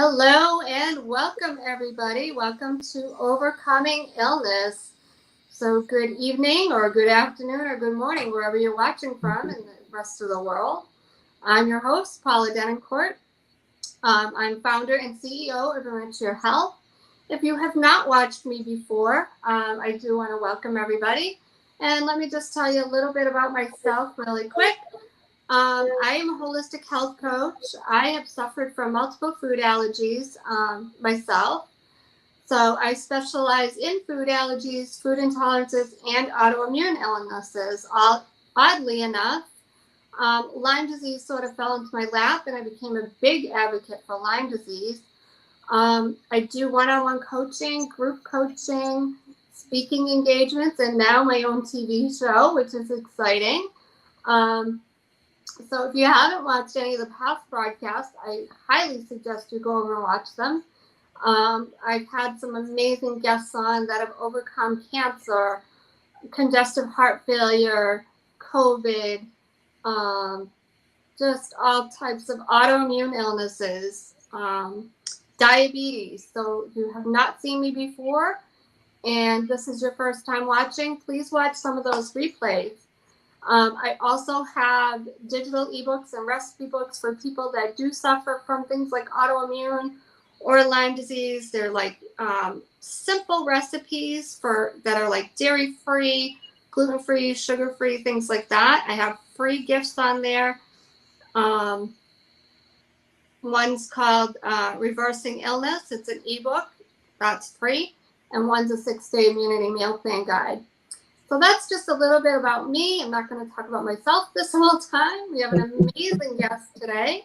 Hello and welcome, everybody. Welcome to Overcoming Illness. So, good evening, or good afternoon, or good morning, wherever you're watching from in the rest of the world. I'm your host, Paula Denoncourt. I'm founder and CEO of Enrich Your Health. If you have not watched me before, I do want to welcome everybody. And let me just tell you a little bit about myself really quick. I am a holistic health coach. I have suffered from multiple food allergies myself. So I specialize in food allergies, food intolerances, and autoimmune illnesses. Oddly enough, Lyme disease sort of fell into my lap, and I became a big advocate for Lyme disease. I do one-on-one coaching, group coaching, speaking engagements, and now my own TV show, which is exciting. So if you haven't watched any of the past broadcasts, I highly suggest you go over and watch them. I've had some amazing guests on that have overcome cancer, congestive heart failure, COVID, just all types of autoimmune illnesses, diabetes. So if you have not seen me before and this is your first time watching, please watch some of those replays. I also have digital ebooks and recipe books for people that do suffer from things like autoimmune or Lyme disease. They're like simple recipes that are like dairy-free, gluten-free, sugar-free, things like that. I have free gifts on there. One's called Reversing Illness. It's an ebook that's free. And one's a 6-day immunity meal plan guide. So that's just a little bit about me. I'm not going to talk about myself this whole time. We have an amazing guest today,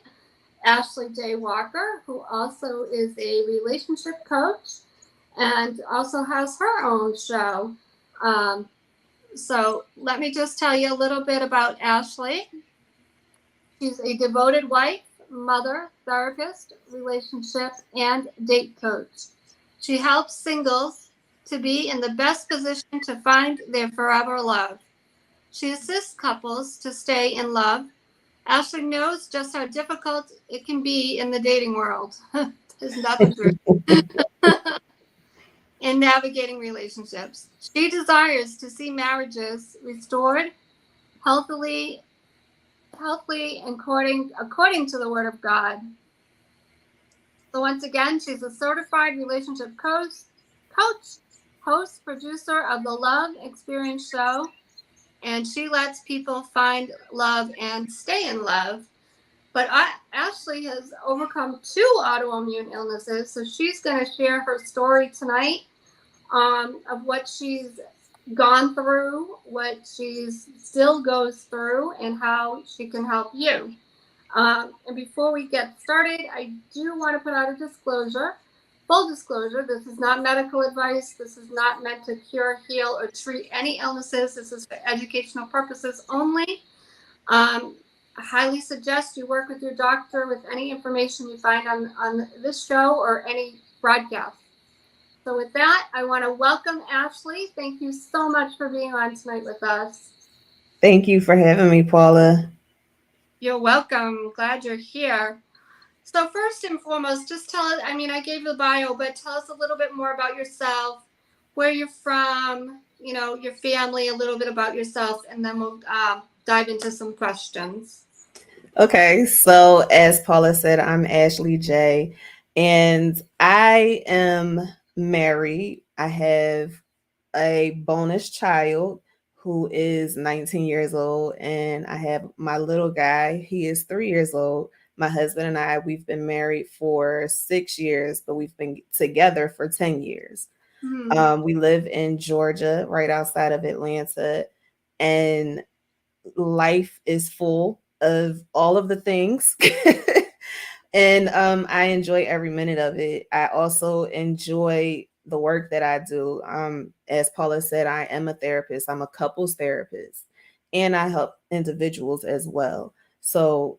Ashley J. Walker, who also is a relationship coach and also has her own show. So let me just tell you a little bit about Ashley. She's a devoted wife, mother, therapist, relationship, and date coach. She helps singles to be in the best position to find their forever love. She assists couples to stay in love. Ashley knows just how difficult it can be in the dating world. Isn't that the truth? In navigating relationships. She desires to see marriages restored healthily and according to the Word of God. So once again, she's a certified relationship coach, host, producer of the Love Experience Show, and she lets people find love and stay in love. But Ashley has overcome 2 autoimmune illnesses, so she's going to share her story tonight of what she's gone through, what she still goes through, and how she can help you. And before we get started, I do want to put out a disclosure. Full disclosure, this is not medical advice. This is not meant to cure, heal, or treat any illnesses. This is for educational purposes only. I highly suggest you work with your doctor with any information you find on this show or any broadcast. So with that, I want to welcome Ashley. Thank you so much for being on tonight with us. Thank you for having me, Paula. You're welcome. Glad you're here. So first and foremost, just tell us, I gave you the bio, but tell us a little bit more about yourself, where you're from, your family, a little bit about yourself, and then we'll dive into some questions. Okay, so as Paula said, I'm Ashley J, and I am married. I have a bonus child who is 19 years old, and I have my little guy. He is 3 years old. My husband and I, we've been married for 6 years, but we've been together for 10 years. We live in Georgia, right outside of Atlanta, and life is full of all of the things. And I enjoy every minute of it. I also enjoy the work that I do. As Paula said, I am a therapist. I'm a couples therapist, and I help individuals as well. So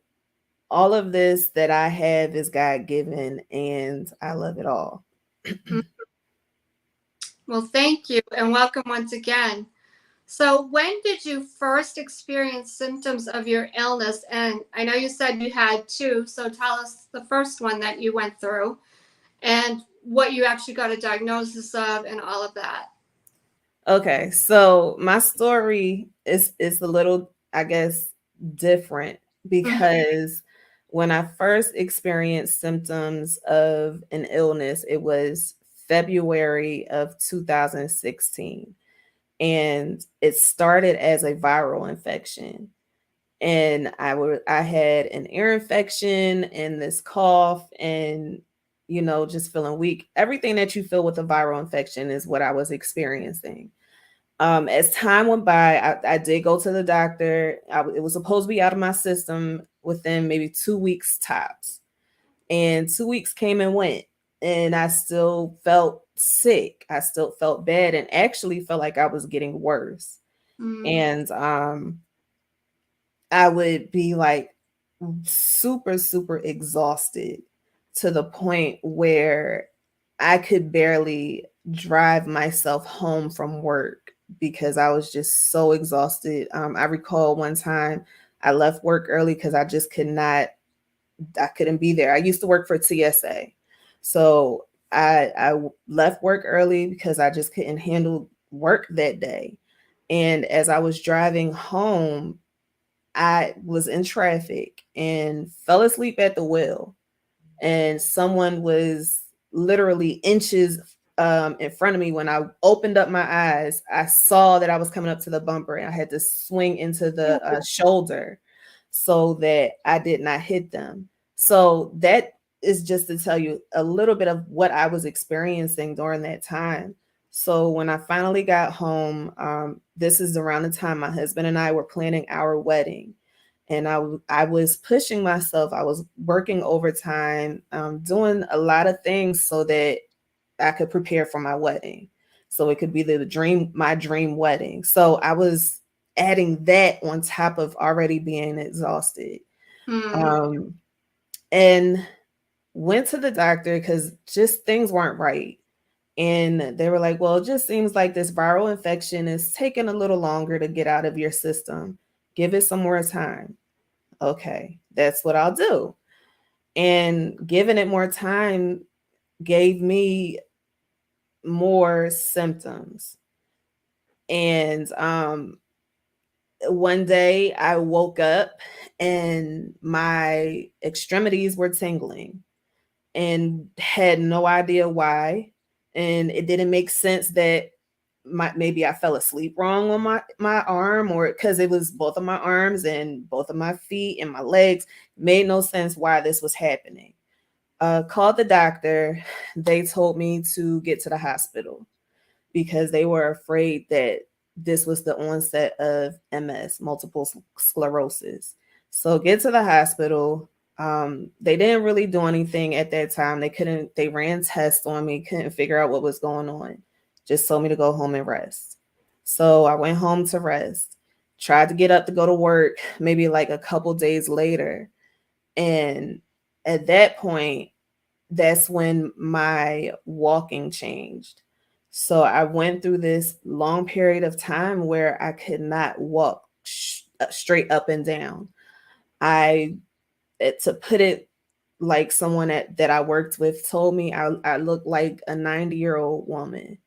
all of this that I have is God given, and I love it all. Well, thank you, and welcome once again. So, when did you first experience symptoms of your illness? And I know you said you had two, so tell us the first one that you went through and what you actually got a diagnosis of and all of that. Okay, so my story is a little, I guess, different Mm-hmm. because when I first experienced symptoms of an illness, it was February of 2016, and it started as a viral infection. And I had an ear infection and this cough and just feeling weak. Everything that you feel with a viral infection is what I was experiencing. As time went by, I did go to the doctor. It was supposed to be out of my system within maybe 2 weeks tops. And 2 weeks came and went, and I still felt sick. I still felt bad and actually felt like I was getting worse. Mm-hmm. And I would be like super, super exhausted to the point where I could barely drive myself home from work because I was just so exhausted. I recall one time I left work early because I couldn't be there. I used to work for TSA. So I left work early because I just couldn't handle work that day. And as I was driving home, I was in traffic and fell asleep at the wheel, and someone was literally inches in front of me. When I opened up my eyes, I saw that I was coming up to the bumper, and I had to swing into the shoulder so that I did not hit them. So that is just to tell you a little bit of what I was experiencing during that time. So when I finally got home, this is around the time my husband and I were planning our wedding, and I was pushing myself. I was working overtime, doing a lot of things so that I could prepare for my wedding, so it could be my dream wedding. So I was adding that on top of already being exhausted, Mm-hmm. um, and went to the doctor because just things weren't right. And they were like, well, it just seems like this viral infection is taking a little longer to get out of your system. Give it some more time. Okay, that's what I'll do. And giving it more time gave me more symptoms. And one day I woke up and my extremities were tingling and had no idea why. And it didn't make sense that maybe I fell asleep wrong on my arm, or because it was both of my arms and both of my feet and my legs. Made no sense why this was happening. Called the doctor. They told me to get to the hospital because they were afraid that this was the onset of MS, multiple sclerosis. So get to the hospital. They didn't really do anything at that time. They ran tests on me, couldn't figure out what was going on. Just told me to go home and rest. So I went home to rest, tried to get up to go to work maybe like a couple days later. And at that point, that's when my walking changed. So I went through this long period of time where I could not walk straight up and down. To put it like someone that I worked with told me, I looked like a 90-year-old woman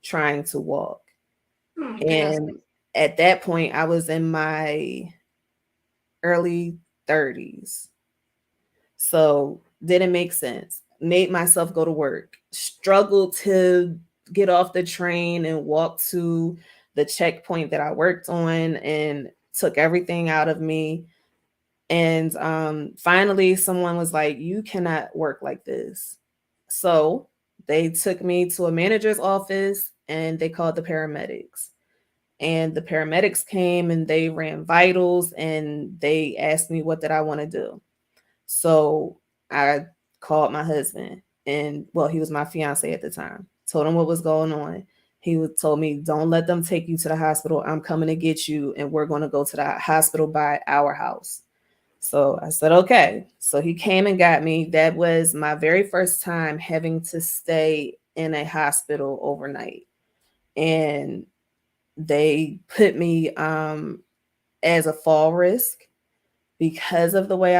trying to walk. Oh, goodness. And at that point, I was in my early 30s. So didn't make sense. Made myself go to work. Struggled to get off the train and walk to the checkpoint that I worked on, and took everything out of me. And finally, someone was like, "You cannot work like this." So they took me to a manager's office and they called the paramedics. And the paramedics came and they ran vitals and they asked me what did I want to do. So I called my husband, and well, he was my fiance at the time. Told him what was going on. Told me, "Don't let them take you to the hospital. I'm coming to get you, and we're going to go to the hospital by our house." So I said, "Okay." So he came and got me. That was my very first time having to stay in a hospital overnight. And They put me as a fall risk because of the way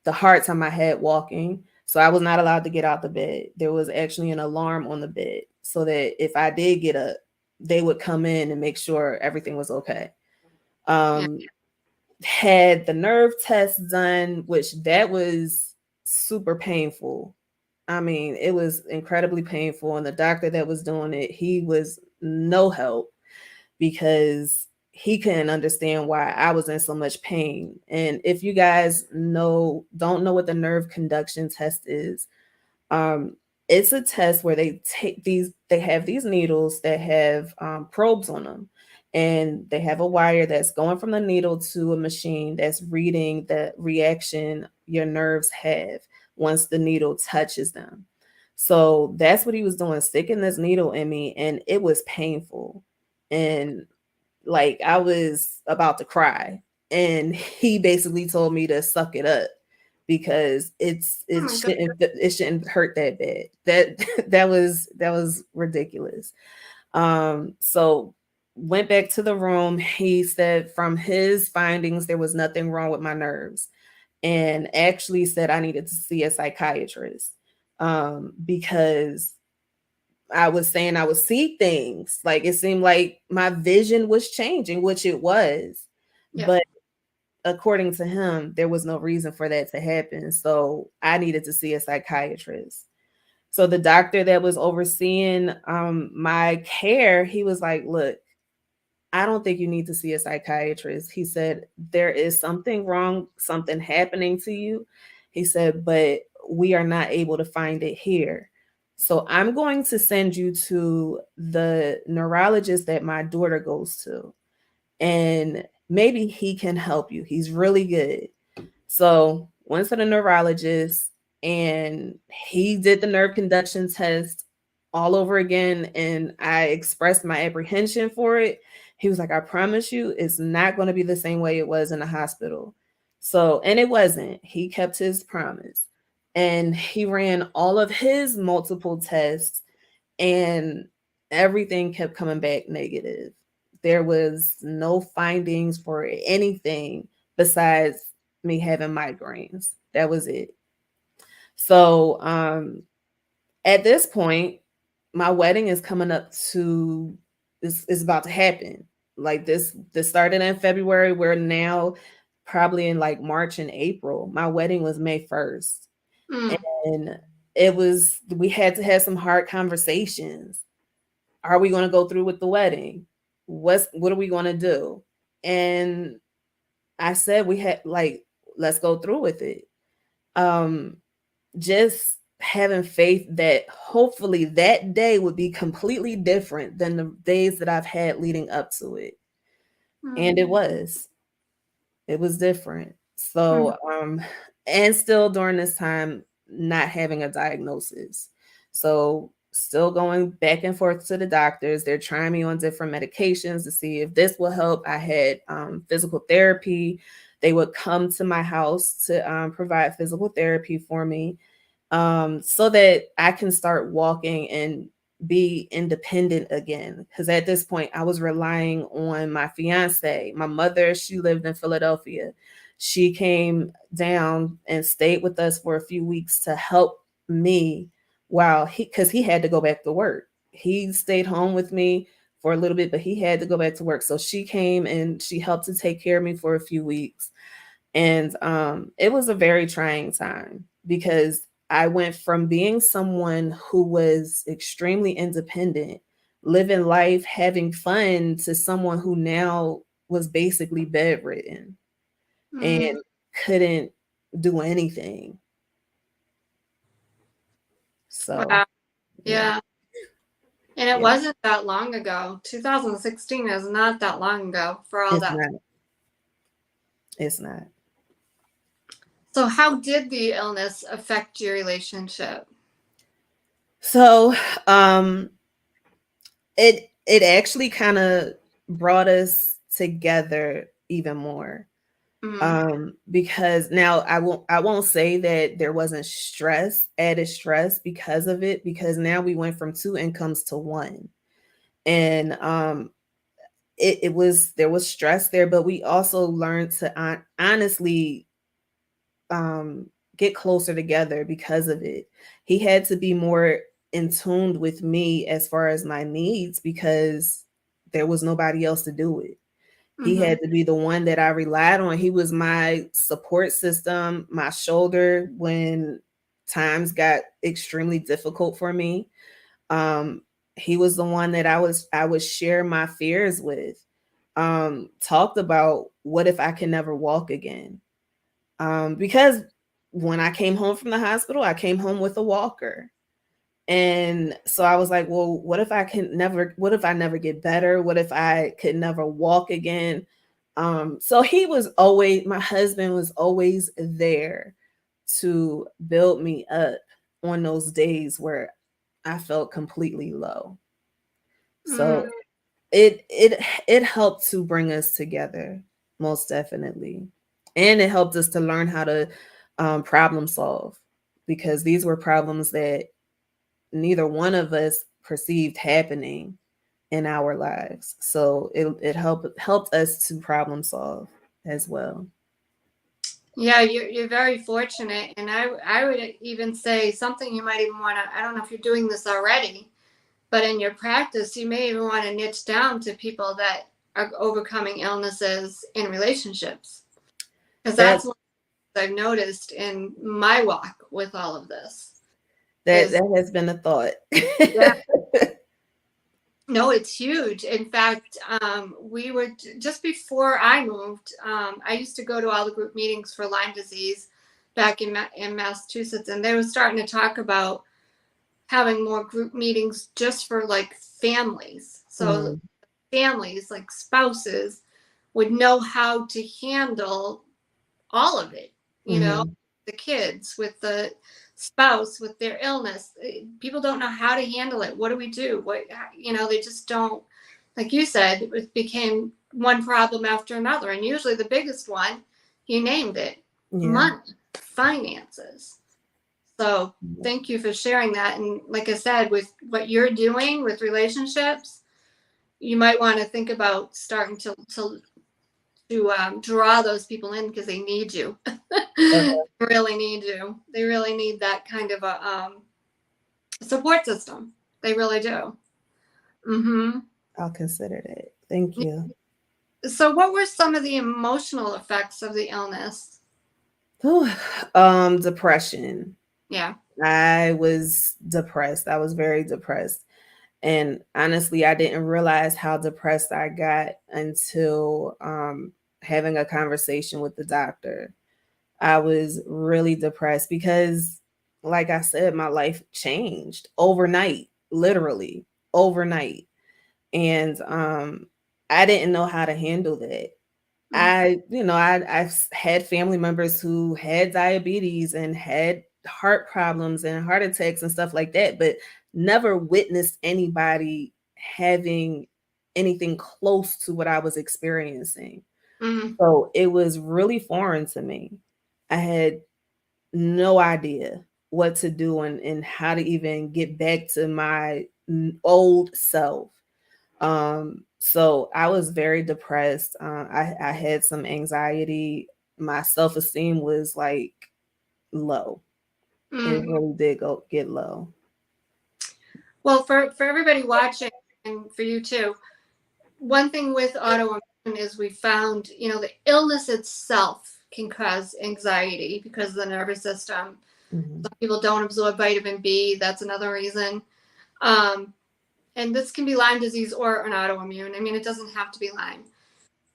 the hard time I had walking. So I was not allowed to get out the bed. There was actually an alarm on the bed so that if I did get up, they would come in and make sure everything was okay. Yeah. Um, had the nerve test done, which that was super painful. I mean, it was incredibly painful. And the doctor that was doing it, he was no help because he couldn't understand why I was in so much pain. And if you guys don't know what the nerve conduction test is, um, it's a test where they have these needles that have probes on them, and they have a wire that's going from the needle to a machine that's reading the reaction your nerves have once the needle touches them. So that's what he was doing, sticking this needle in me, and it was painful. And like I was about to cry. And he basically told me to suck it up because Oh my God. it shouldn't hurt that bad. That was ridiculous. So went back to the room. He said from his findings there was nothing wrong with my nerves, and actually said I needed to see a psychiatrist because I was saying I would see things. Like it seemed like my vision was changing, which it was. Yeah. But according to him, there was no reason for that to happen. So I needed to see a psychiatrist. So the doctor that was overseeing my care, he was like, look, I don't think you need to see a psychiatrist. He said, there is something wrong, something happening to you. He said, but we are not able to find it here. So I'm going to send you to the neurologist that my daughter goes to, and maybe he can help you. He's really good. So went to the neurologist, and he did the nerve conduction test all over again. And I expressed my apprehension for it. He was like, I promise you, it's not going to be the same way it was in the hospital. So, and it wasn't. He kept his promise. And he ran all of his multiple tests, and everything kept coming back negative. There was no findings for anything besides me having migraines. That was it. So at this point, my wedding is coming up to is about to happen. Like this started in February. We're now probably in like March and April. My wedding was May 1st. Mm. And we had to have some hard conversations. Are we going to go through with the wedding? What are we going to do? And I said we had like let's go through with it. Um just having faith that hopefully that day would be completely different than the days that I've had leading up to it. And Mm. it was different. Mm. So and still during this time not having a diagnosis. So still going back and forth to the doctors. They're trying me on different medications to see if this will help. I had physical therapy. They would come to my house to provide physical therapy for me, so that I can start walking and be independent again. Because at this point, I was relying on my fiance. My mother, she lived in Philadelphia. She came down and stayed with us for a few weeks to help me while because he had to go back to work. He stayed home with me for a little bit, but he had to go back to work. So she came and she helped to take care of me for a few weeks. And it was a very trying time because I went from being someone who was extremely independent, living life, having fun, to someone who now was basically bedridden Mm. and couldn't do anything. So, Wow. yeah, Yeah. And it yeah, wasn't that long ago. 2016 is not that long ago for all it's that. not. It's not. So, how did the illness affect your relationship? So, it actually kind of brought us together even more. Mm. Because now I won't say that there wasn't added stress because of it, because now we went from two incomes to one. And there was stress there, but we also learned to honestly get closer together because of it. He had to be more in tune with me as far as my needs because there was nobody else to do it. He Mm-hmm. had to be the one that I relied on. He was my support system, my shoulder when times got extremely difficult for me. Um, he was the one that I would share my fears with. Talked about what if I can never walk again? Because when I came home from the hospital, I came home with a walker. And so I was like, well, what if I never get better? What if I could never walk again? So my husband was always there to build me up on those days where I felt completely low. Mm. So it helped to bring us together, most definitely. And it helped us to learn how to problem solve, because these were problems that neither one of us perceived happening in our lives. So it helped us to problem solve as well. Yeah, you're very fortunate, and I would even say something you might even want to. I don't know if you're doing this already, but in your practice, you may even want to niche down to people that are overcoming illnesses in relationships, because That that's what I've noticed in my walk with all of this. Is that has been a thought. yeah, no, it's huge. In fact, we were just before I moved. I used to go to all the group meetings for Lyme disease back in Massachusetts, and they were starting to talk about having more group meetings just for like families. So Mm, families, like spouses, would know how to handle all of it. You know, mhm, the kids with the spouse with their illness. People don't know how to handle it. What do we do? What, you know, they just don't. Like you said, it became one problem after another, and usually the biggest one, you named it, yeah. money, finances. So thank you for sharing that. And like I said, with what you're doing with relationships, you might want to think about starting to draw those people in because they need you. They Okay, really need you. They really need that kind of a support system. They really do. Hmm. I'll consider that. Thank you. So, what were some of the emotional effects of the illness? Whew. Depression. Yeah. I was depressed. I was very depressed. And honestly, I didn't realize how depressed I got until having a conversation with the doctor. I was really depressed because, like I said, my life changed overnight, literally overnight. And I didn't know how to handle that. I've had family members who had diabetes and had heart problems and heart attacks and stuff like that, but never witnessed anybody having anything close to what I was experiencing. Mm-hmm. So it was really foreign to me. I had no idea what to do and how to even get back to my old self. So I was very depressed. I had some anxiety. My self-esteem was like low. It Mm-hmm. really did get low. Well, for everybody watching and for you too, one thing with autoimmune is we found, you know, the illness itself can cause anxiety because of the nervous system. Mhm. Some people don't absorb vitamin B. That's another reason. Um, and this can be Lyme disease or an autoimmune. I mean, it doesn't have to be Lyme,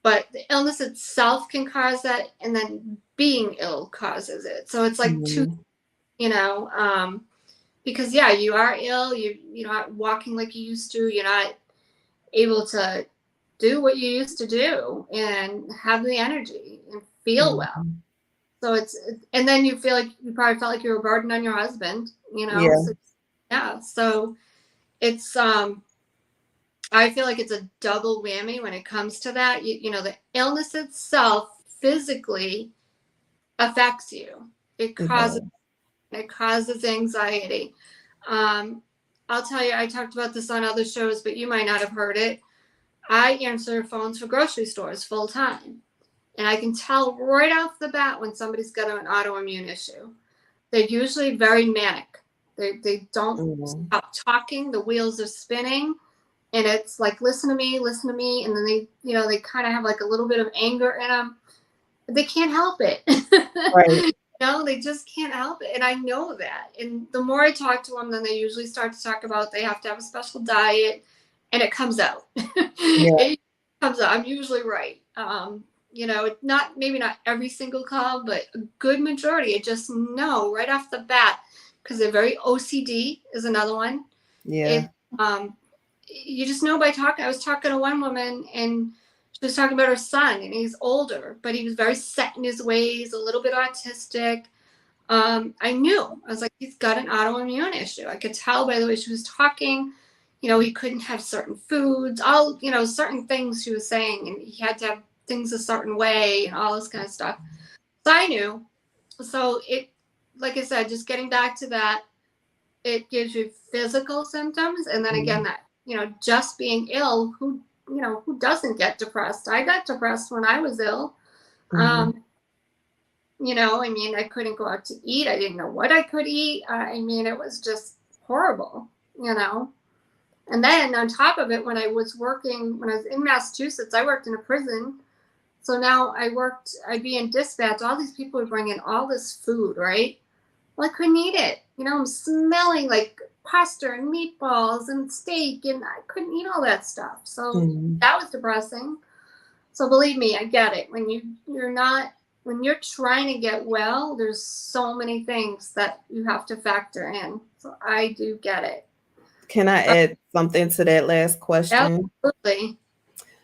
but the illness itself can cause that, and then being ill causes it. So it's like two, Mhm. you know, because yeah, you are ill. You're not walking like you used to. You're not able to do what you used to do and have the energy and feel well. Mhm. So and then you feel like you probably felt like you were a burden on your husband, you know? Yeah. So, yeah. So it's, I feel like it's a double whammy when it comes to that. You know, the illness itself physically affects you. It It causes, does. it causes anxiety. Um, I'll tell you, I talked about this on other shows, but you might not have heard it. I answer phones for grocery stores full time. And I can tell right off the bat when somebody's got an autoimmune issue. They're usually very manic. They don't Mhm. stop talking. The wheels are spinning. And it's like, listen to me, listen to me. And then they kind of have like a little bit of anger in them. They can't help it. Right. They just can't help it. And I know that. And the more I talk to them, then they usually start to talk about they have to have a special diet, and it comes out. Yeah. It comes out. I'm usually right. Not maybe not every single call, but a good majority. I just know right off the bat because they're very OCD is another one. Yeah. It You just know by talking. I was talking to one woman and she was talking about her son, and he's older, but he was very set in his ways, a little bit autistic. I knew. I was like, he's got an autoimmune issue. I could tell by the way she was talking. He couldn't have certain foods, all, certain things she was saying, and he had to have things a certain way and all this kind of stuff. So I knew. So like I said, just getting back to that, it gives you physical symptoms. And then again, that, just being ill, who doesn't get depressed? I got depressed when I was ill. Mhm. I couldn't go out to eat. I didn't know what I could eat. It was just horrible, And then on top of it, when I was in Massachusetts, I worked in a prison. So now I'd be in dispatch. All these people would bring in all this food, right? Well, I couldn't eat it. I'm smelling like pasta and meatballs and steak, and I couldn't eat all that stuff. So Mhm. that was depressing. So believe me, I get it. When you're trying to get well, there's so many things that you have to factor in. So I do get it. Can I add something to that last question? Absolutely.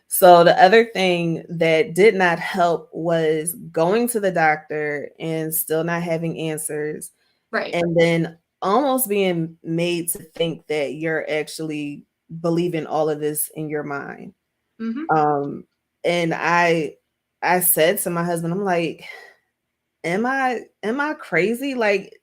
So the other thing that did not help was going to the doctor and still not having answers, Right. and then almost being made to think that you're actually believing all of this in your mind. Mm-hmm. And I said to my husband, I'm like, am I crazy? Like,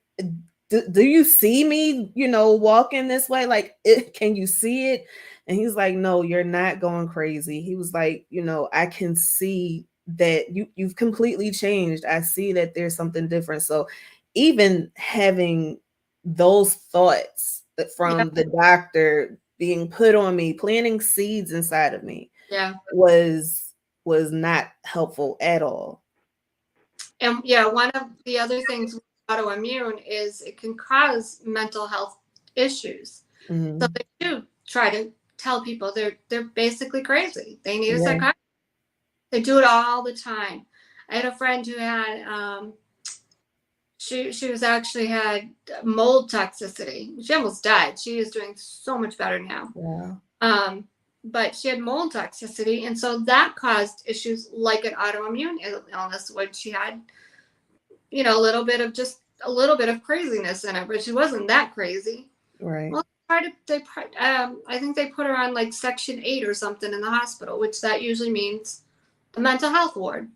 do you see me, walking this way? Like, can you see it? And he's like, no, you're not going crazy. He was like, I can see that you've completely changed. I see that there's something different. So even having those thoughts Yeah. from the doctor being put on me, planting seeds inside of me Yeah. was not helpful at all. And yeah, one of the other things with autoimmune is it can cause mental health issues. So Mhm. they do try to tell people they're basically crazy. They need a Yeah. psychiatrist. They do it all the time. I had a friend who had she was actually had mold toxicity. She almost died. She is doing so much better now. Wow. But she had mold toxicity, and so that caused issues like an autoimmune illness, when she had a little bit of craziness in her, but she wasn't that crazy. Right. Well, I think they put her on like Section 8 or something in the hospital, which that usually means the mental health ward.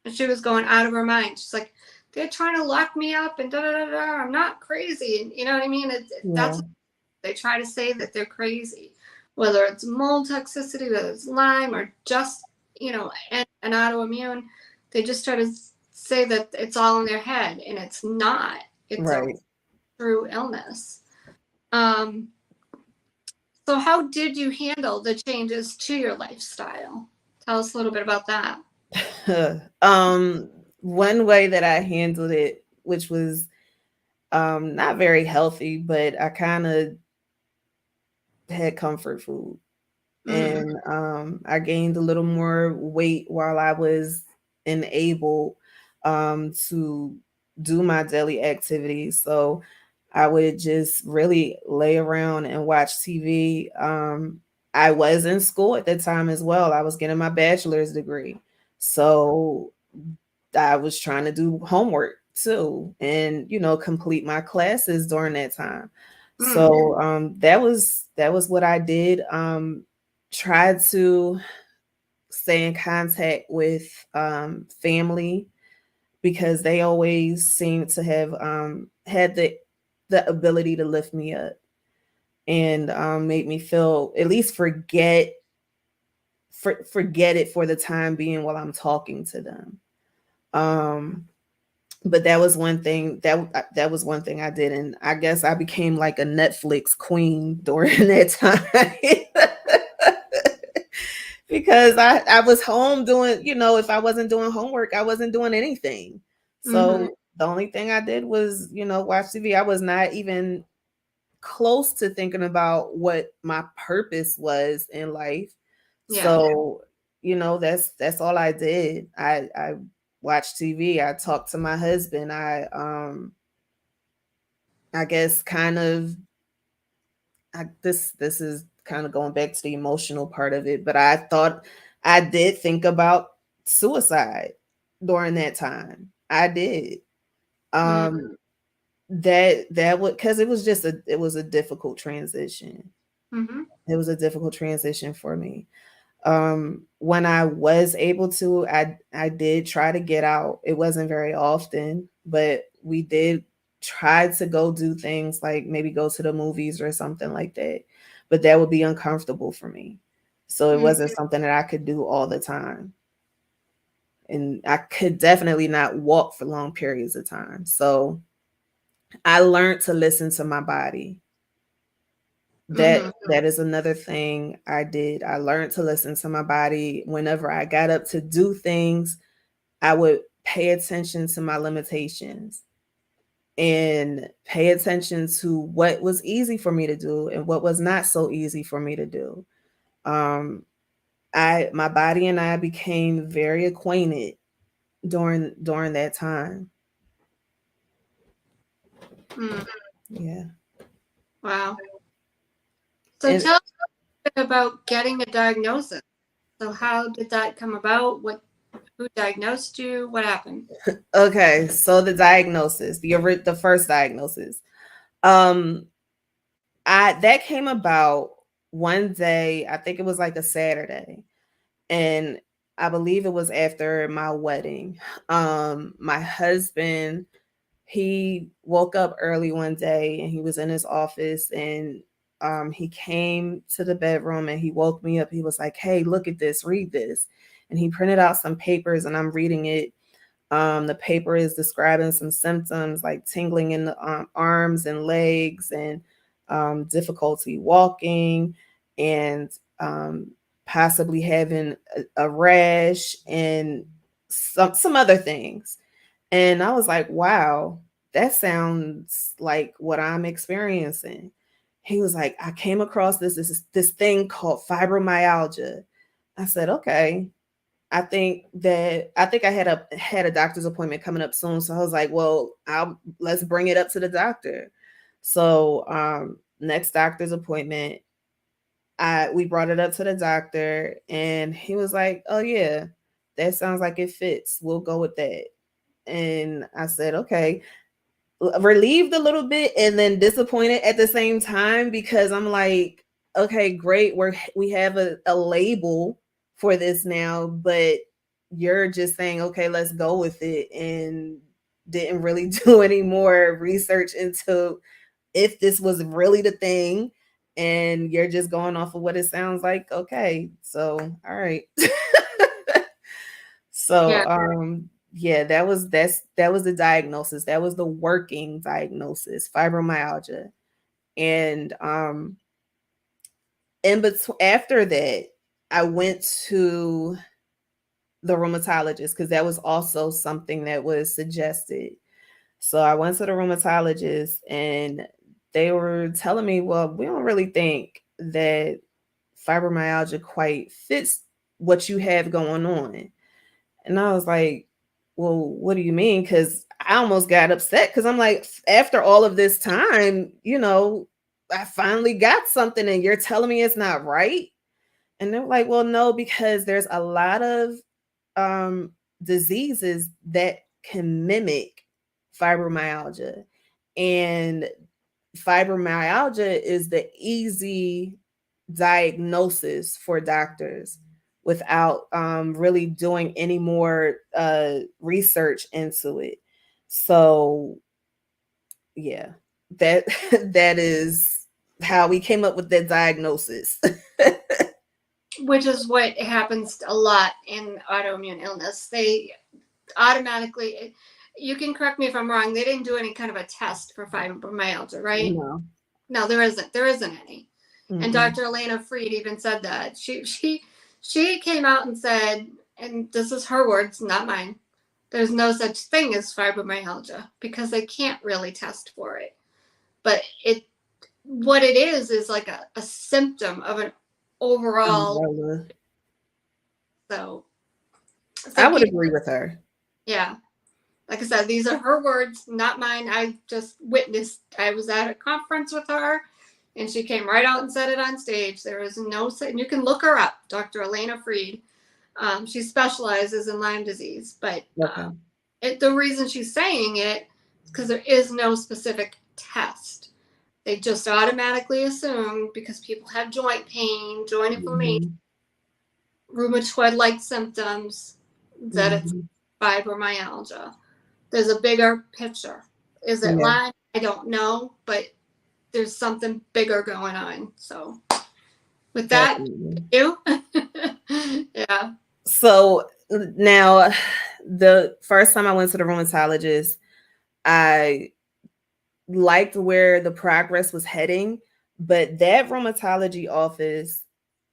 And she was going out of her mind. She's like, they're trying to lock me up and da da da da. I'm not crazy. And you know what I mean? That's Yeah. what they try to say, that they're crazy, whether it's mold toxicity, whether it's Lyme, or just an autoimmune. They just try to say that it's all in their head, and it's not. It's a Right. true illness. Um, so how did you handle the changes to your lifestyle? Tell us a little bit about that. um, One way that I handled it, which was not very healthy, but I kind of had comfort food. Mm, And I gained a little more weight while I was unable to do my daily activities. So I would just really lay around and watch TV. I was in school at that time as well. I was getting my bachelor's degree. So I was trying to do homework too and complete my classes during that time. mm, So that was what I did. Tried to stay in contact with family because they always seem to have had the ability to lift me up and made me feel, at least forget forget it for the time being while I'm talking to them. But that was one thing that was one thing I did, and I guess I became like a Netflix queen during that time. Because I was home doing, if I wasn't doing homework, I wasn't doing anything. So the only thing I did was, watch TV. I was not even close to thinking about what my purpose was in life. Yeah. So, that's all I did. I watched TV. I talked to my husband. I guess kind of this is kind of going back to the emotional part of it, but I did think about suicide during that time. I did. Um that would, because it was a difficult transition. It was a difficult transition for me. When I was able to, I did try to get out. It wasn't very often, but we did try to go do things like maybe go to the movies or something like that. But that would be uncomfortable for me. So it wasn't something that I could do all the time. And I could definitely not walk for long periods of time. So I learned to listen to my body. That is another thing I did. I learned to listen to my body. Whenever I got up to do things, I would pay attention to my limitations and pay attention to what was easy for me to do and what was not so easy for me to do. My body and I became very acquainted during that time. Yeah. Wow. So And tell us a bit about getting a diagnosis. So how did that come about? Who diagnosed you? What happened? okay, so the diagnosis, the first diagnosis. Um that came about one day. I think it was like a Saturday, and I believe it was after my wedding. My husband, he woke up early one day and he was in his office, and he came to the bedroom and he woke me up. He was like, "Hey, look at this, read this." And he printed out some papers and I'm reading it. The paper is describing some symptoms like tingling in the arms and legs, and difficulty walking, and possibly having a rash, and some other things. And I was like, wow, that sounds like what I'm experiencing. He was like, I came across this thing called fibromyalgia. I said, okay. I think I had a doctor's appointment coming up soon. So I was like, well, let's bring it up to the doctor. So next doctor's appointment, we brought it up to the doctor and he was like, oh yeah, that sounds like it fits. We'll go with that. And I said, okay, relieved a little bit and then disappointed at the same time, because I'm like, okay, great, we have a label for this now, but you're just saying, okay, let's go with it, and didn't really do any more research into if this was really the thing, and you're just going off of what it sounds like. Okay, so all right. So yeah, that was the diagnosis. That was the working diagnosis, fibromyalgia. And in between, after that, I went to the rheumatologist because that was also something that was suggested. So I went to the rheumatologist and they were telling me, well, we don't really think that fibromyalgia quite fits what you have going on. And I was like, well, what do you mean? Because I almost got upset because I'm like, after all of this time, I finally got something and you're telling me it's not right. And they're like, well, no, because there's a lot of diseases that can mimic fibromyalgia. And fibromyalgia is the easy diagnosis for doctors without really doing any more research into it. So yeah, that that is how we came up with that diagnosis. which is what happens a lot in autoimmune illness. They automatically, you can correct me if I'm wrong, they didn't do any kind of a test for fibromyalgia, right? No. No, there isn't any. And Mm-mm. Dr. Elena Freed even said that. She came out and said, and this is her words, not mine, there's no such thing as fibromyalgia because they can't really test for it. But what it is like a symptom of an overall. Umbrella. So I some would people, agree with her. yeah. Like I said, these are her words, not mine. I just witnessed. I was at a conference with her, and she came right out and said it on stage. There is no, and you can look her up, Dr. Elena Freed. She specializes in Lyme disease, but Okay. the reason she's saying it is because there is no specific test. They just automatically assume because people have joint pain, joint inflammation, rheumatoid-like symptoms, that it's Mm-hmm. fibromyalgia. There's a bigger picture. Is it Yeah. Lyme? I don't know, but there's something bigger going on. So with that, Definitely. you, yeah. So now, the first time I went to the rheumatologist, I liked where the progress was heading, but that rheumatology office,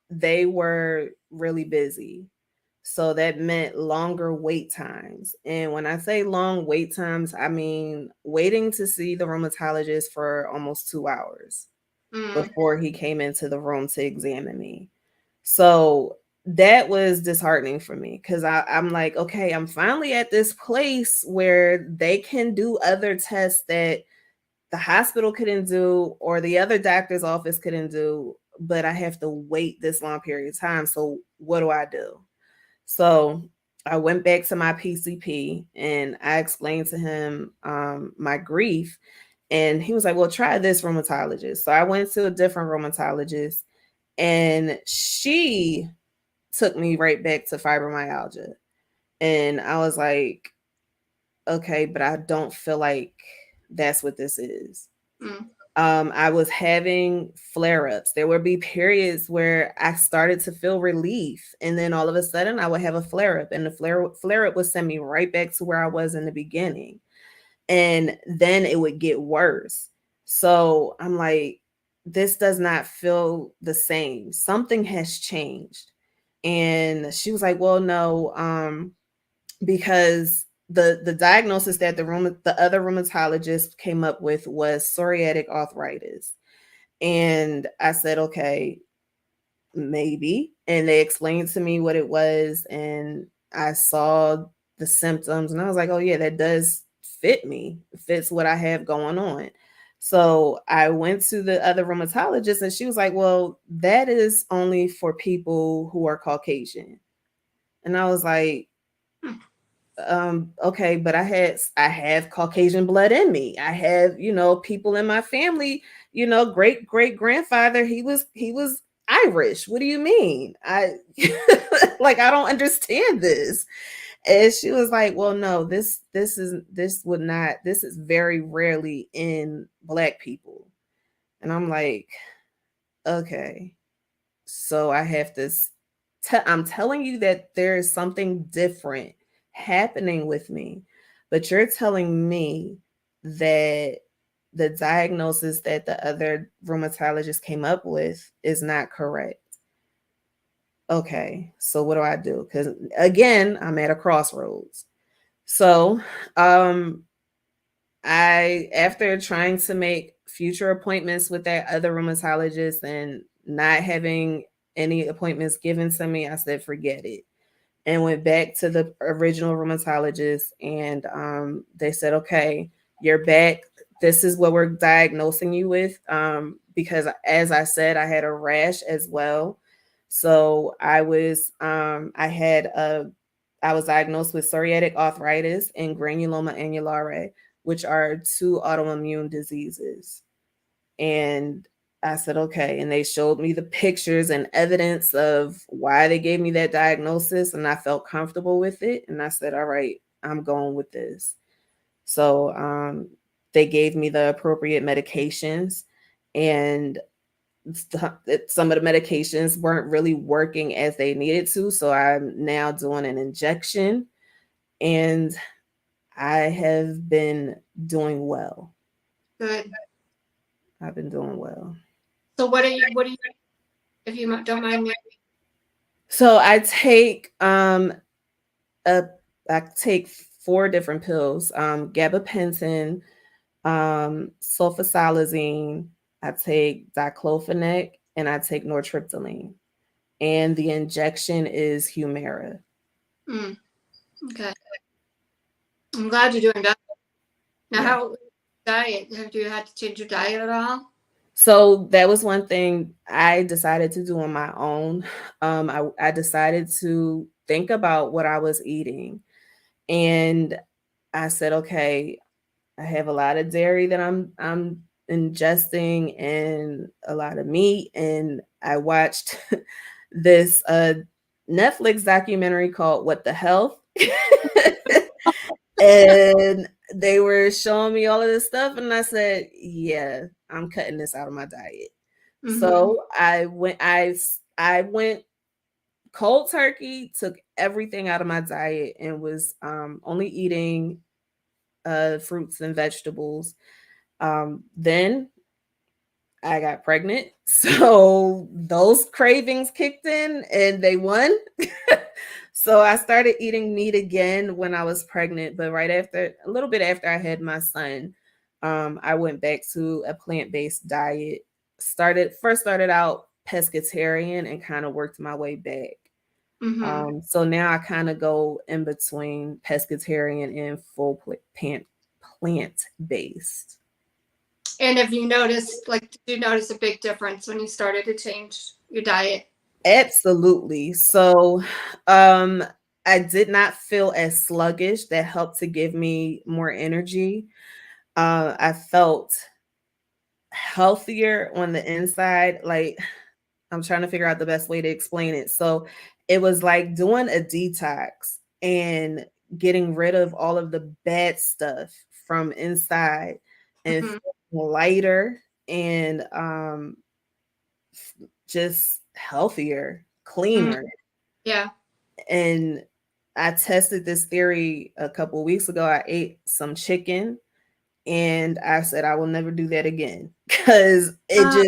they were really busy. So that meant longer wait times. And when I say long wait times, I mean waiting to see the rheumatologist for almost 2 hours Mm, before he came into the room to examine me. So that was disheartening for me because I'm like, okay, I'm finally at this place where they can do other tests that the hospital couldn't do or the other doctor's office couldn't do, but I have to wait this long period of time. So what do I do? So I went back to my PCP and I explained to him my grief. And he was like, well, try this rheumatologist. So I went to a different rheumatologist and she took me right back to fibromyalgia. And I was like, okay, but I don't feel like that's what this is. mm, I was having flare ups. There would be periods where I started to feel relief, and then all of a sudden I would have a flare up, and the flare up would send me right back to where I was in the beginning, and then it would get worse. So I'm like, this does not feel the same. Something has changed, and she was like, well, no, because the diagnosis that the other rheumatologist came up with was psoriatic arthritis. And I said, okay, maybe. And they explained to me what it was and I saw the symptoms and I was like, oh yeah, that does fit me. It fits what I have going on. So I went to the other rheumatologist and she was like, well, that is only for people who are Caucasian. And I was like, mm, okay, but I have Caucasian blood in me. I have, people in my family, great grandfather, he was Irish. What do you mean? I like I don't understand this. And she was like, well, no, this is very rarely in black people. And I'm like, okay. So I have this. I'm telling you that there is something different happening with me, but you're telling me that the diagnosis that the other rheumatologist came up with is not correct. Okay, so what do I do? Because again, I'm at a crossroads. So, after trying to make future appointments with that other rheumatologist and not having any appointments given to me, I said, forget it. And went back to the original rheumatologist. And they said, okay, you're back. This is what we're diagnosing you with. Because as I said, I had a rash as well. So I was diagnosed with psoriatic arthritis and granuloma annulare, which are two autoimmune diseases. And I said, okay. And they showed me the pictures and evidence of why they gave me that diagnosis. And I felt comfortable with it. And I said, all right, I'm going with this. So they gave me the appropriate medications. And some of the medications weren't really working as they needed to. So I'm now doing an injection, and I have been doing well. Good. I've been doing well. So what do you, if you don't mind me? So a I take four different pills: gabapentin, sulfasalazine. I take diclofenac, and I take nortriptyline. And the injection is Humira. Mm, okay. I'm glad you're doing better. Now, Yeah. how diet? Have you had to change your diet at all? So that was one thing I decided to do on my own. I decided to think about what I was eating, and I said, okay, I have a lot of dairy that I'm ingesting, and a lot of meat. And I watched this Netflix documentary called What the Health. And they were showing me all of this stuff, and I said, yeah, I'm cutting this out of my diet. Mm-hmm. So I went cold turkey, took everything out of my diet, and was only eating fruits and vegetables. Then I got pregnant. So those cravings kicked in and they won. So I started eating meat again when I was pregnant, but right after, a little bit after I had my son, I went back to a plant-based diet. Started out pescatarian and kind of worked my way back. Mm-hmm. So now I kind of go in between pescatarian and plant-based. And have you noticed, like, did you notice a big difference when you started to change your diet? Absolutely. So, um, I did not feel as sluggish. That helped to give me more energy. I felt healthier on the inside. Like, I'm trying to figure out the best way to explain it. So, it was like doing a detox and getting rid of all of the bad stuff from inside, and Mm-hmm. feeling lighter, and just healthier, Mm-hmm. cleaner. Yeah. And I tested this theory a couple of weeks ago. I ate some chicken, and I said I will never do that again because Uh,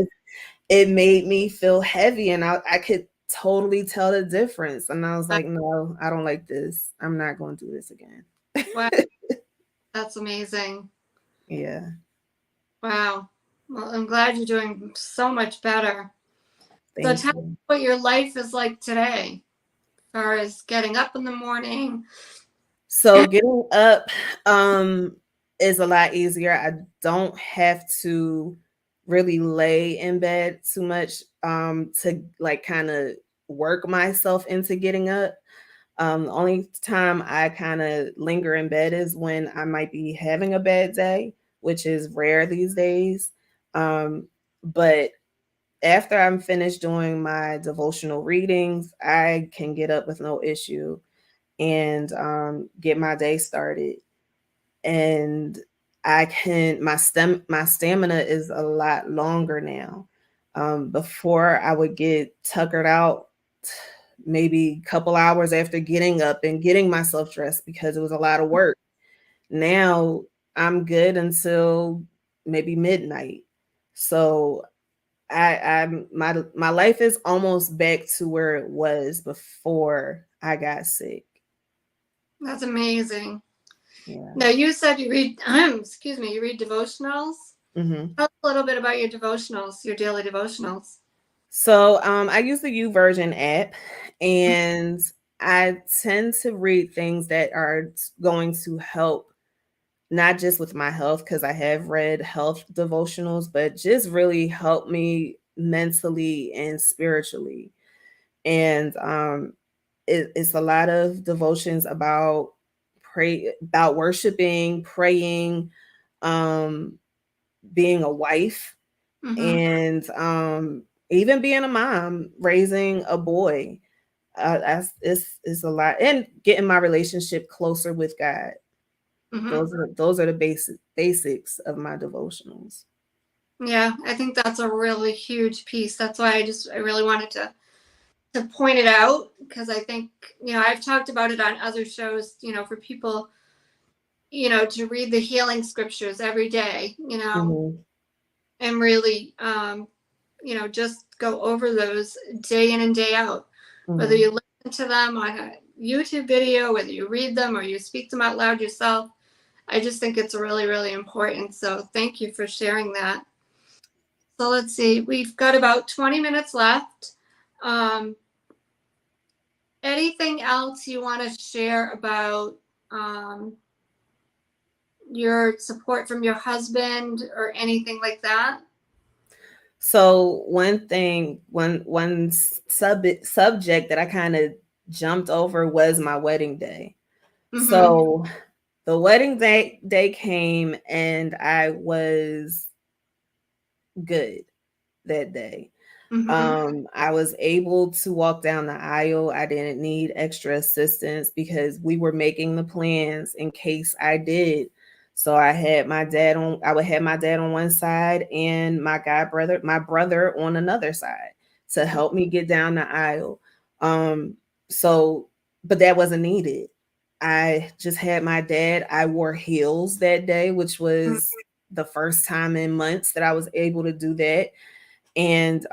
it made me feel heavy, and I could totally tell the difference. And I was like, no, I don't like this. I'm not going to do this again. wow, that's amazing. Yeah. Wow. Well, I'm glad you're doing so much better. So Thank tell me you. what your life is like today, as far as getting up in the morning. So getting up is a lot easier. I don't have to really lay in bed too much to like kind of work myself into getting up. The only time I kind of linger in bed is when I might be having a bad day, which is rare these days. But after I'm finished doing my devotional readings, I can get up with no issue and get my day started. And my stamina is a lot longer now. Before I would get tuckered out maybe a couple hours after getting up and getting myself dressed because it was a lot of work. Now I'm good until maybe midnight. So my life is almost back to where it was before I got sick. That's amazing. Yeah. Now, you said you read, excuse me, you read devotionals. Hmm. Tell us a little bit about your devotionals, your daily devotionals. So I use the YouVersion app, and I tend to read things that are going to help not just with my health, because I have read health devotionals, but just really help me mentally and spiritually. And it's a lot of devotions about about worshiping, praying, um, being a wife, Mm-hmm. and even being a mom, raising a boy. It's a lot, and getting my relationship closer with God. Mm-hmm. Those are the basics of my devotionals. Yeah, I think that's a really huge piece. That's why I really wanted to point it out, because I think, I've talked about it on other shows, for people, to read the healing scriptures every day, Mhm. and really, just go over those day in and day out, whether Mhm. you listen to them on a YouTube video, whether you read them or you speak them out loud yourself. I just think it's really, really important. So thank you for sharing that. So let's see, we've got about 20 minutes left. Um, Anything else you want to share about um, your support from your husband or anything like that? So one thing, one subject that I kind of jumped over was my wedding day. Mm-hmm. So the wedding day came and I was good that day. Mm-hmm. I was able to walk down the aisle. I didn't need extra assistance because we were making the plans in case I did. So I would have my dad on one side and my brother on another side to help me get down the aisle. Um, so, but that wasn't needed. I just had my dad. I wore heels that day, which was the first time in months that I was able to do that. And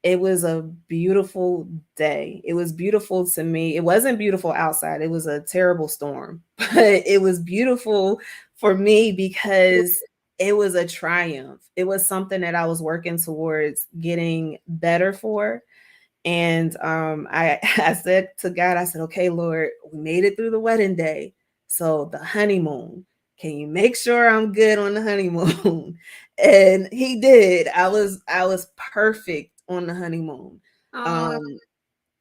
it was a beautiful day. It was beautiful to me. It wasn't beautiful outside. It was a terrible storm, but it was beautiful for me because it was a triumph. It was something that I was working towards getting better for. And I said to God, I said, okay, Lord, we made it through the wedding day. So the honeymoon, can you make sure I'm good on the honeymoon? And he did. I was perfect on the honeymoon. Oh, Um,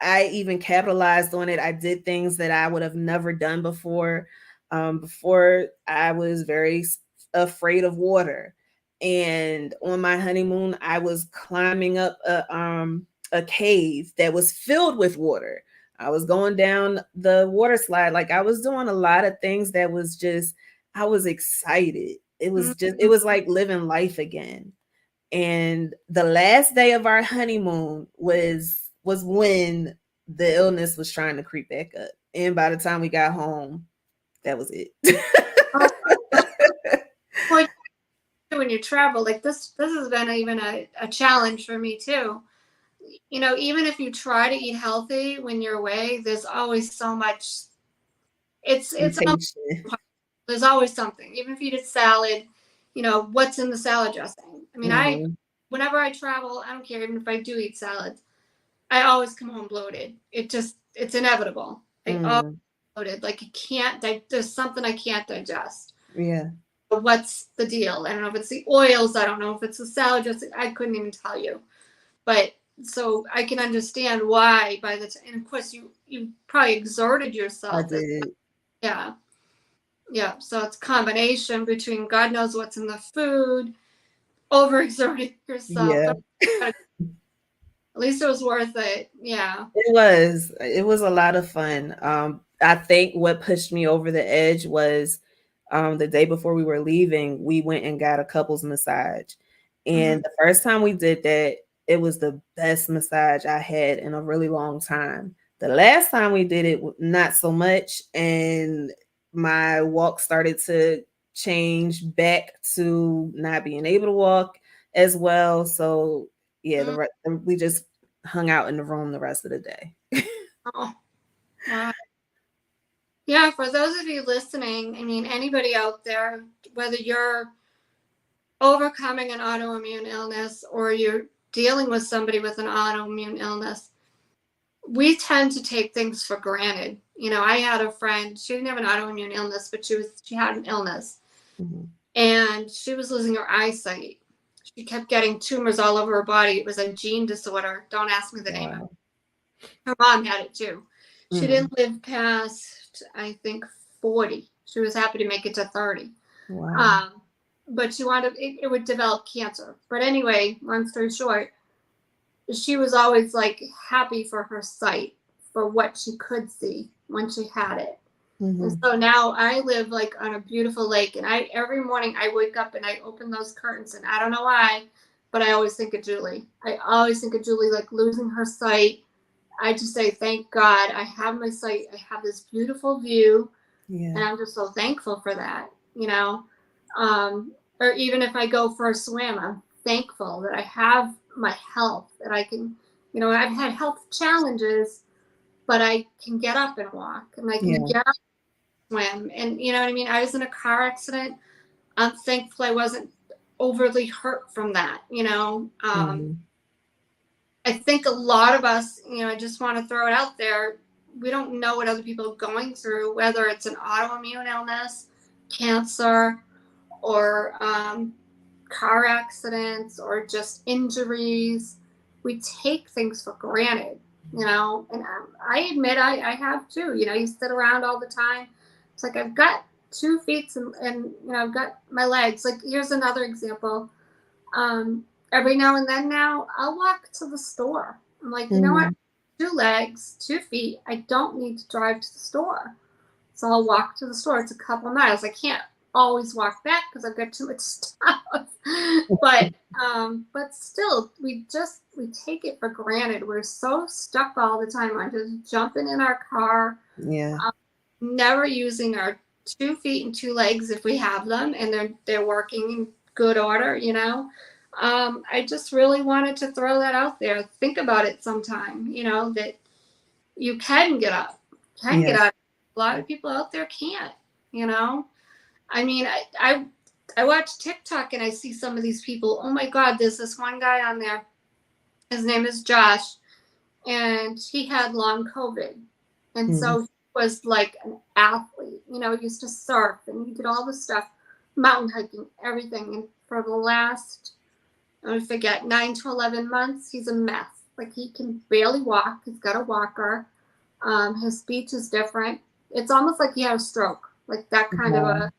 I even capitalized on it. I did things that I would have never done before. Before I was very afraid of water, and on my honeymoon, I was climbing up a cave that was filled with water. I was going down the water slide. Like I was doing a lot of things that was just I was excited. It was like living life again. And the last day of our honeymoon was when the illness was trying to creep back up. And by the time we got home, that was it. well, when you travel, like this has been even a challenge for me too. Even if you try to eat healthy when you're away, there's always so much. It's Temptation. There's always something. Even if you did salad, what's in the salad dressing? I mean, Mhm. whenever I travel, I don't care. Even if I do eat salads, I always come home bloated. It's inevitable. I always Mm. bloated. Like I can't. There's something I can't digest. Yeah. What's the deal? I don't know if it's the oils. I don't know if it's the salad dressing. I couldn't even tell you. But so I can understand why by the time, and of course you probably exerted I yourself. did. Yeah, yeah. So it's a combination between God knows what's in the food, overexerting yourself, Yeah. but at least it was worth it. Yeah. It was. It was a lot of fun. I think what pushed me over the edge was the day before we were leaving, we went and got a couples massage. Mm-hmm. And the first time we did that, it was the best massage I had in a really long time. The last time we did it, not so much. And my walk started to change back to not being able to walk as well. So, yeah, we just hung out in the room the rest of the day. Oh, wow. Yeah. For those of you listening, I mean, anybody out there, whether you're overcoming an autoimmune illness or you're dealing with somebody with an autoimmune illness, we tend to take things for granted. I had a friend, she didn't have an autoimmune illness, but she had an illness Mhm. and she was losing her eyesight. She kept getting tumors all over her body. It was a gene disorder. Don't ask me the name of it. Wow. Her mom had it too. She Mhm. didn't live past, I think, 40. She was happy to make it to 30. Wow. Um, but she wanted it would develop cancer. But anyway, long story short, she was always like happy for her sight, for what she could see when she had it. And Mhm. so now I live like on a beautiful lake, and I every morning I wake up and I open those curtains, and I don't know why, but I always think of Julie. I always think of Julie like losing her sight. I just say, thank God I have my sight. I have this beautiful view, Yeah. and I'm just so thankful for that, you know. Um, or even if I go for a swim, I'm thankful that I have my health, that I can, you know, I've had health challenges, but I can get up and walk, and I can Yeah. get up and swim. And you know what I mean? I was in a car accident. I'm thankful I wasn't overly hurt from that, you know. Mhm. I think a lot of us, you know, I just want to throw it out there. We don't know what other people are going through, whether it's an autoimmune illness, cancer, or car accidents, or just injuries. We take things for granted, you know, and I admit I have too. You know, you sit around all the time. It's like I've got 2 feet and you know, I've got my legs. Like, here's another example. Every now and then now, I'll walk to the store. I'm like, you know what? Mhm. 2 legs, 2 feet. I don't need to drive to the store. So I'll walk to the store. It's a couple of miles. I can't always walk back because I've got too much stuff. But still, we take it for granted. We're so stuck all the time on just jumping in our car, Yeah. um, never using our 2 feet and 2 legs if we have them, and they're working in good order. You know, I just really wanted to throw that out there. Think about it sometime. You know that you can get up, can Yeah. get out. A lot of people out there can't. You know, I mean, I watch TikTok and I see some of these people. Oh my God, there's this one guy on there. His name is Josh, and he had long COVID. And Mhm. so he was like an athlete, you know, he used to surf and he did all this stuff, mountain hiking, everything. And for the last, I forget, 9 to 11 months, he's a mess. Like, he can barely walk. He's got a walker. His speech is different. It's almost like he had a stroke, like that kind of Wow.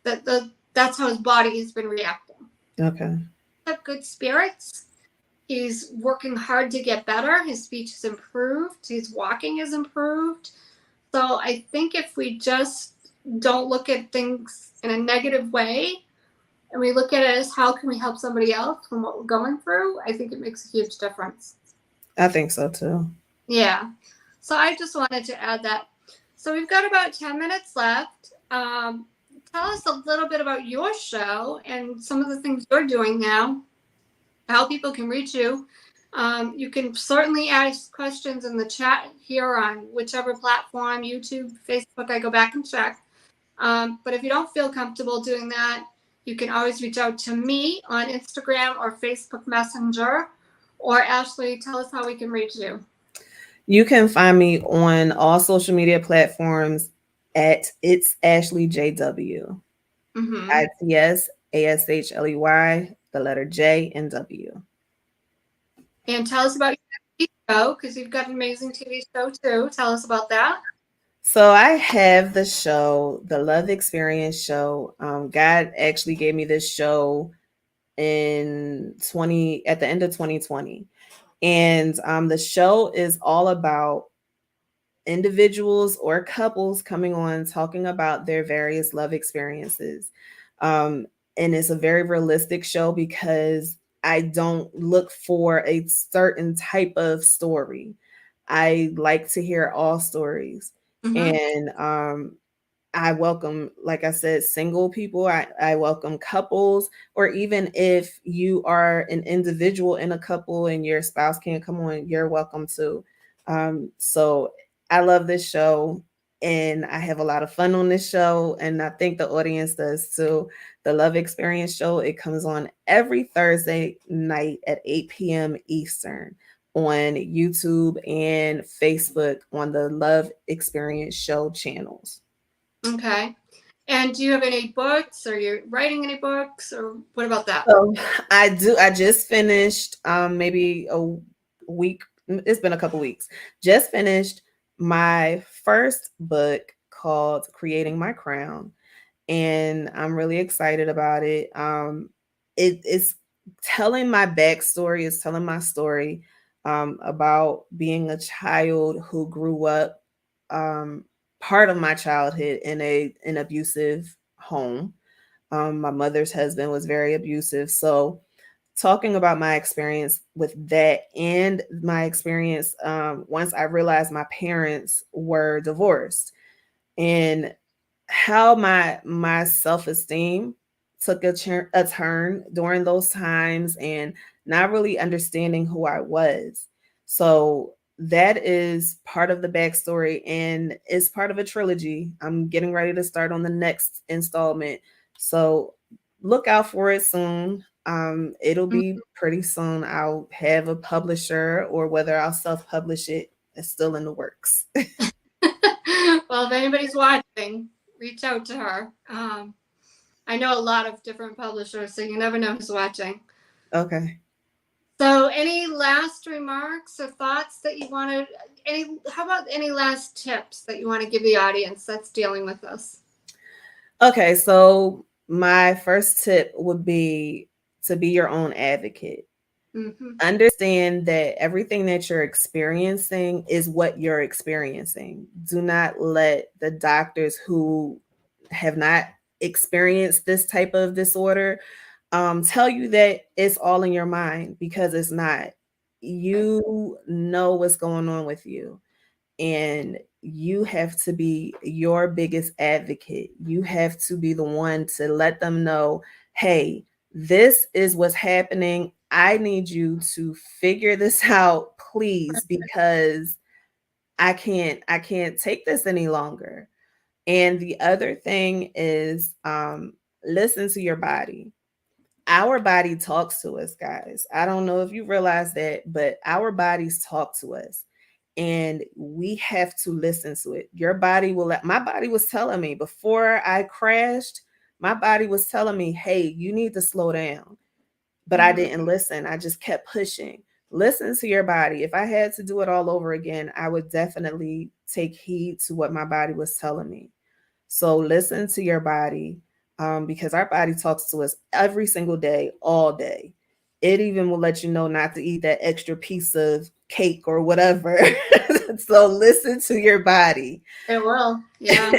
a, that's how his body has been reacting. Okay. Have good spirits. He's working hard to get better. His speech is improved. His walking is improved. So I think if we just don't look at things in a negative way, and we look at it as how can we help somebody else from what we're going through, I think it makes a huge difference. I think so too. Yeah. So I just wanted to add that. So we've got about 10 minutes left. Tell us a little bit about your show and some of the things you're doing now, how people can reach you. You can certainly ask questions in the chat here on whichever platform, YouTube, Facebook. I go back and check. But if you don't feel comfortable doing that, you can always reach out to me on Instagram or Facebook Messenger. Or Ashley, tell us how we can reach you. You can find me on all social media platforms at It's Ashley JW. Mm-hmm. ITSASHLEY, the letter J and W. And tell us about your TV show, because you've got an amazing TV show too. Tell us about that. So I have the show, the Love Experience show. God actually gave me this show in 20 at the end of 2020. And the show is all about individuals or couples coming on talking about their various love experiences. Um, and it's a very realistic show because I don't look for a certain type of story. I like to hear all stories. Mm-hmm. And I welcome, like I said, single people. I welcome couples, or even if you are an individual in a couple and your spouse can't come on, you're welcome too. So I love this show and I have a lot of fun on this show. And I think the audience does too. The Love Experience show, it comes on every Thursday night at 8 p.m. Eastern on YouTube and Facebook on the Love Experience show channels. Okay. And do you have any books? Are you writing any books? Or what about that? So I do. I just finished maybe a week. It's been a couple weeks. Just finished my first book called Creating My Crown, and I'm really excited about it. It's telling my backstory. It's telling my story about being a child who grew up um, part of my childhood in an abusive home. My mother's husband was very abusive. So talking about my experience with that and my experience once I realized my parents were divorced, and how my self-esteem took a turn during those times, and not really understanding who I was. So that is part of the backstory, and it's part of a trilogy. I'm getting ready to start on the next installment, so look out for it soon. It'll be pretty soon. I'll have a publisher, or whether I'll self-publish it, it's still in the works. Well, if anybody's watching, reach out to her. I know a lot of different publishers, so you never know who's watching. Okay. So, any last remarks or thoughts that you want to? How about any last tips that you want to give the audience that's dealing with this? Okay, so my first tip would be to be your own advocate. Mm-hmm. Understand that everything that you're experiencing is what you're experiencing. Do not let the doctors who have not experienced this type of disorder tell you that it's all in your mind, because it's not. You know what's going on with you, and you have to be your biggest advocate. You have to be the one to let them know, hey, this is what's happening. I need you to figure this out, please, because I can't take this any longer. And the other thing is, listen to your body. Our body talks to us, guys. I don't know if you realize that, but our bodies talk to us, and we have to listen to it. Your body will my body was telling me before I crashed, my body was telling me, hey, you need to slow down. But I didn't listen. I just kept pushing. Listen to your body. If I had to do it all over again, I would definitely take heed to what my body was telling me. So listen to your body, because our body talks to us every single day, all day. It even will let you know not to eat that extra piece of cake or whatever. So listen to your body. It will. Yeah.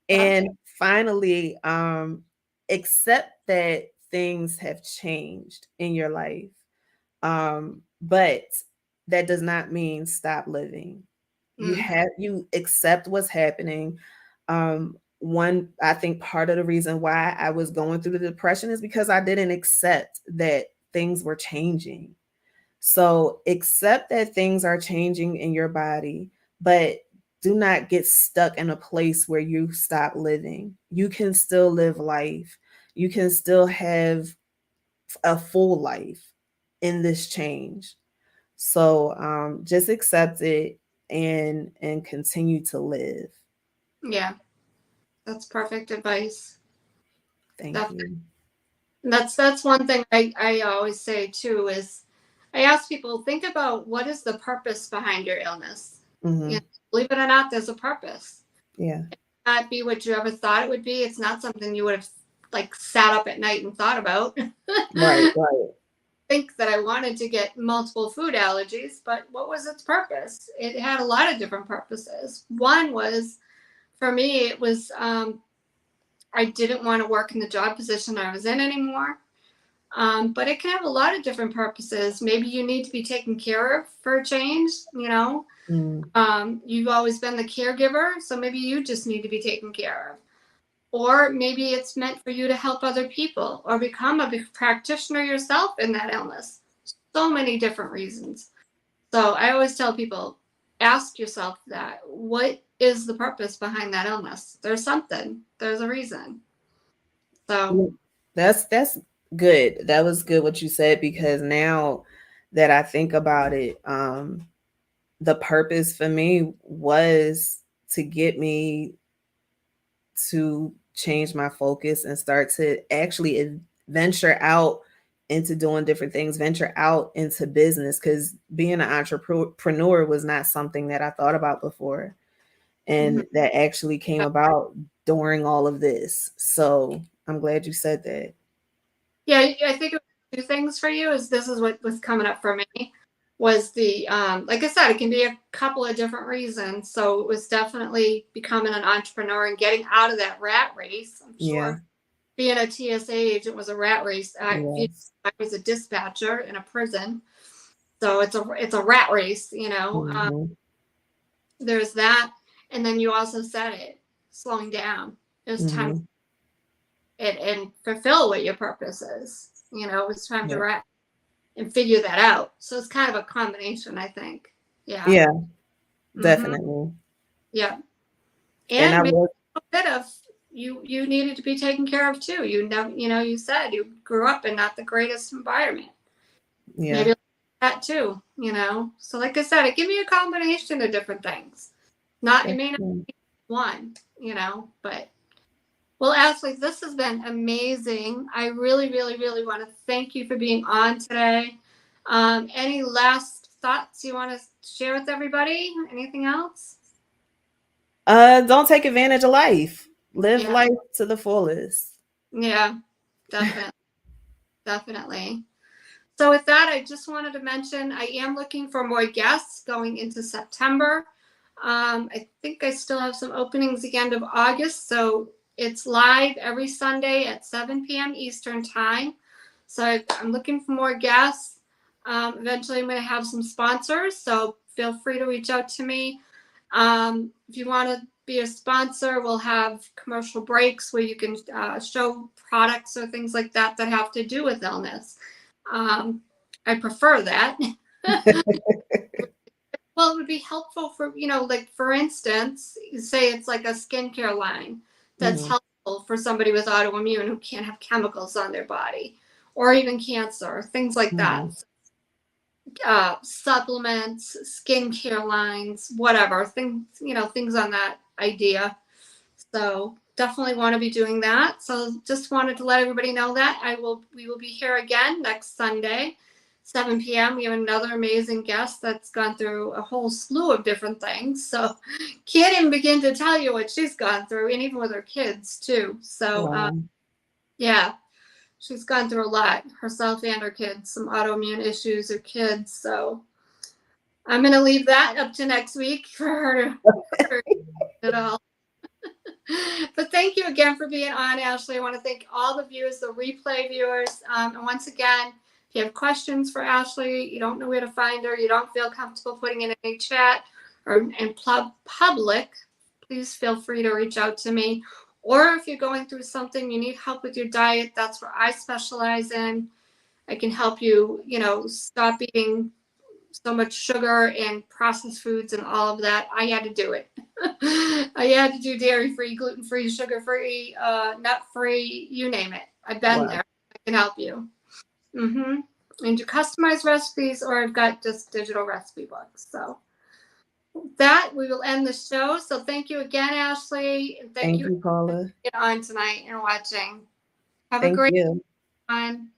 And finally, accept that things have changed in your life. But that does not mean stop living. You accept what's happening. One, I think part of the reason why I was going through the depression is because I didn't accept that things were changing. So accept that things are changing in your body, but do not get stuck in a place where you stop living. You can still live life. You can still have a full life in this change. So just accept it and continue to live. Yeah. That's perfect advice. Thank you. That's one thing I always say too is I ask people, think about what is the purpose behind your illness. You know, Hmm. believe it or not, there's a purpose. Yeah. It may not be what you ever thought it would be. It's not something you would have like sat up at night and thought about. Right. Right. Think that I wanted to get multiple food allergies, but what was its purpose? It had a lot of different purposes. One was, for me, it was I didn't want to work in the job position I was in anymore. But it can have a lot of different purposes. Maybe you need to be taken care of for a change, you know. Mm. You've always been the caregiver, so maybe you just need to be taken care of. Or maybe it's meant for you to help other people or become a practitioner yourself in that illness. So many different reasons. So I always tell people, ask yourself that. What is the purpose behind that illness? There's something. There's a reason. So That's good. That was good what you said, because now that I think about it, the purpose for me was to get me to change my focus and start to actually venture out into doing different things, venture out into business, because being an entrepreneur was not something that I thought about before. And that actually came about during all of this. So I'm glad you said that. yeah, I think two things for you is this is what was coming up for me. was the like I said, it can be a couple of different reasons. So it was definitely becoming an entrepreneur and getting out of that rat race. I'm Yeah. sure being a TSA agent was a rat race. I Yes. was a dispatcher in a prison, so it's a rat race, you know. Mhm. There's that, and then you also said it, slowing down. It was time Mhm. and fulfill what your purpose is. You know, it was time to Yeah. rest and figure that out. So it's kind of a combination, I think. Yeah. Yeah, Mm-hmm. definitely. Yeah. And I And maybe was a bit of you needed to be taken care of too. You know, you said you grew up in not the greatest environment. yeah. Maybe that too, you know. So like I said, it give you a combination of different things. Not it That's may not true. be one, you know, but well, Ashley, this has been amazing. I really, really, really want to thank you for being on today. Any last thoughts you want to share with everybody? Anything else? Don't take advantage of life. Live Yeah, life to the fullest. yeah, definitely, definitely. So with that, I just wanted to mention I am looking for more guests going into September. I think I still have some openings the end of August. So it's live every Sunday at 7 p.m. Eastern time. So I'm looking for more guests. Eventually, I'm going to have some sponsors. So feel free to reach out to me. If you want to be a sponsor, we'll have commercial breaks where you can show products or things like that that have to do with illness. Um, I prefer that. Well, it would be helpful for, you know, like for instance, say it's like a skincare line that's Mhm. helpful for somebody with autoimmune who can't have chemicals on their body or even cancer, things like that. Mhm. Supplements, skincare lines, whatever, things, you know, things on that idea. So definitely want to be doing that. So just wanted to let everybody know that we will be here again next Sunday, 7 p.m. We have another amazing guest that's gone through a whole slew of different things. So can't even begin to tell you what she's gone through, and even with her kids too. So Wow. yeah, she's gone through a lot herself and her kids, some autoimmune issues, her kids. So I'm gonna leave that up to next week for her to it all. But thank you again for being on, Ashley. I want to thank all the viewers, the replay viewers. And once again, if you have questions for Ashley, you don't know where to find her, you don't feel comfortable putting in any chat or in public, please feel free to reach out to me. Or if you're going through something, you need help with your diet, that's where I specialize in. I can help you, you know, stop eating so much sugar and processed foods and all of that. I had to do it. I had to do dairy free, gluten free, sugar free, nut free, you name it. I've been Wow. there. I can help you. Mm-hmm. And do customized recipes, or I've got just digital recipe books. So that we will end the show. So thank you again, Ashley, and thank Thank you you, for Paula. being on tonight and watching. Have a Thank great you. one.